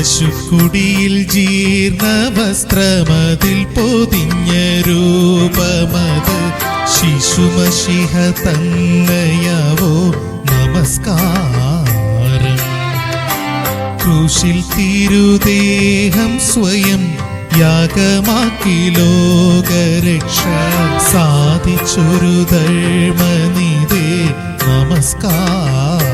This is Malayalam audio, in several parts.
പശുക്കുടിയിൽ ജീർണവസ്ത്രമതിൽ പൊതിഞ്ഞ രൂപമത് ശിശുമശിഹ തന്നയാവോ നമസ്കാരം. ക്രൂശിൽ തിരുദേഹം സ്വയം യാഗമാക്കി ലോകരക്ഷ സാധിച്ചൊരു ധർമ്മനിധേ നമസ്കാരം.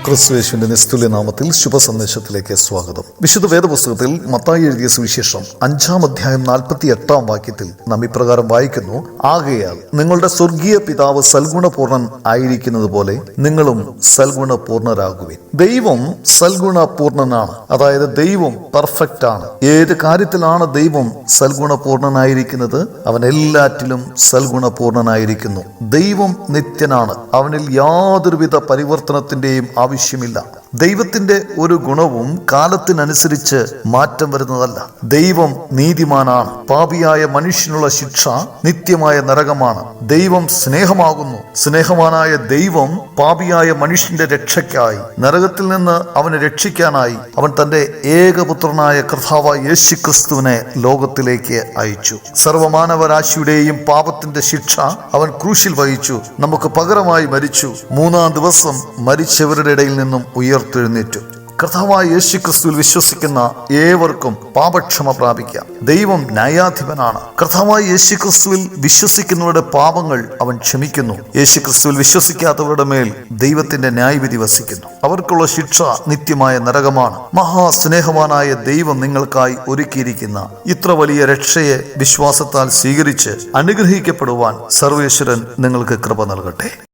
ക്രിസ്തുയേശുവിന്റെ നിസ്തുല്യ നാമത്തിൽ ശുഭസന്ദേശത്തിലേക്ക് സ്വാഗതം. വിശുദ്ധ വേദപുസ്തകത്തിൽ മത്തായി എഴുതിയ സുവിശേഷം 5-ാം അധ്യായം 48-ാം വാക്യത്തിൽ നാം ഇപ്രകാരം വായിക്കുന്നു: ആകയാൽ നിങ്ങളുടെ സ്വർഗീയ പിതാവ് സൽഗുണപൂർണൻ ആയിരിക്കുന്നത് പോലെ നിങ്ങളും സൽഗുണപൂർണരാകുവിൻ. ദൈവം സൽഗുണപൂർണനാണ്. അതായത് ദൈവം പെർഫെക്റ്റ് ആണ്. ഏത് കാര്യത്തിലാണ് ദൈവം സൽഗുണപൂർണനായിരിക്കുന്നത്? അവൻ എല്ലാറ്റിലും സൽഗുണപൂർണനായിരിക്കുന്നു. ദൈവം നിത്യനാണ്. അവനിൽ യാതൊരുവിധ പരിവർത്തനത്തിന്റെയും ആവശ്യമില്ല. ദൈവത്തിന്റെ ഒരു ഗുണവും കാലത്തിനനുസരിച്ച് മാറ്റം വരുന്നതല്ല. ദൈവം നീതിമാനാണ്. പാപിയായ മനുഷ്യനുള്ള ശിക്ഷ നിത്യമായ നരകമാണ്. ദൈവം സ്നേഹമാകുന്നു. സ്നേഹവാനായ ദൈവം പാപിയായ മനുഷ്യന്റെ രക്ഷയ്ക്കായി, നരകത്തിൽ നിന്ന് അവനെ രക്ഷിക്കാനായി അവൻ തന്റെ ഏകപുത്രനായ കർത്താവായ യേശുക്രിസ്തുവിനെ ലോകത്തിലേക്ക് അയച്ചു. സർവമാനവരാശിയുടെയും പാപത്തിന്റെ ശിക്ഷ അവൻ ക്രൂശിൽ വഹിച്ചു. നമുക്ക് പകരമായി മരിച്ചു. 3-ാം ദിവസം മരിച്ചവരുടെ ഇടയിൽ നിന്നും ഉയർത്തെഴുന്നേറ്റു. കർത്താവായ യേശുക്രിസ്തുവിൽ വിശ്വസിക്കുന്ന ഏവർക്കും പാപക്ഷമ പ്രാപിക്കാം. ദൈവം ന്യായാധിപനാണ്. കർത്താവായ യേശുക്രിസ്തുവിൽ വിശ്വസിക്കുന്നവരുടെ പാപങ്ങൾ അവൻ ക്ഷമിക്കുന്നു. യേശുക്രിസ്തുവിൽ വിശ്വസിക്കാത്തവരുടെ മേൽ ദൈവത്തിന്റെ ന്യായവിധി വസിക്കുന്നു. അവർക്കുള്ള ശിക്ഷ നിത്യമായ നരകമാണ്. മഹാസ്നേഹവാനായ ദൈവം നിങ്ങൾക്കായി ഒരുക്കിയിരിക്കുന്ന ഇത്ര വലിയ രക്ഷയെ വിശ്വാസത്താൽ സ്വീകരിച്ച് അനുഗ്രഹിക്കപ്പെടുവാൻ സർവേശ്വരൻ നിങ്ങൾക്ക് കൃപ നൽകട്ടെ.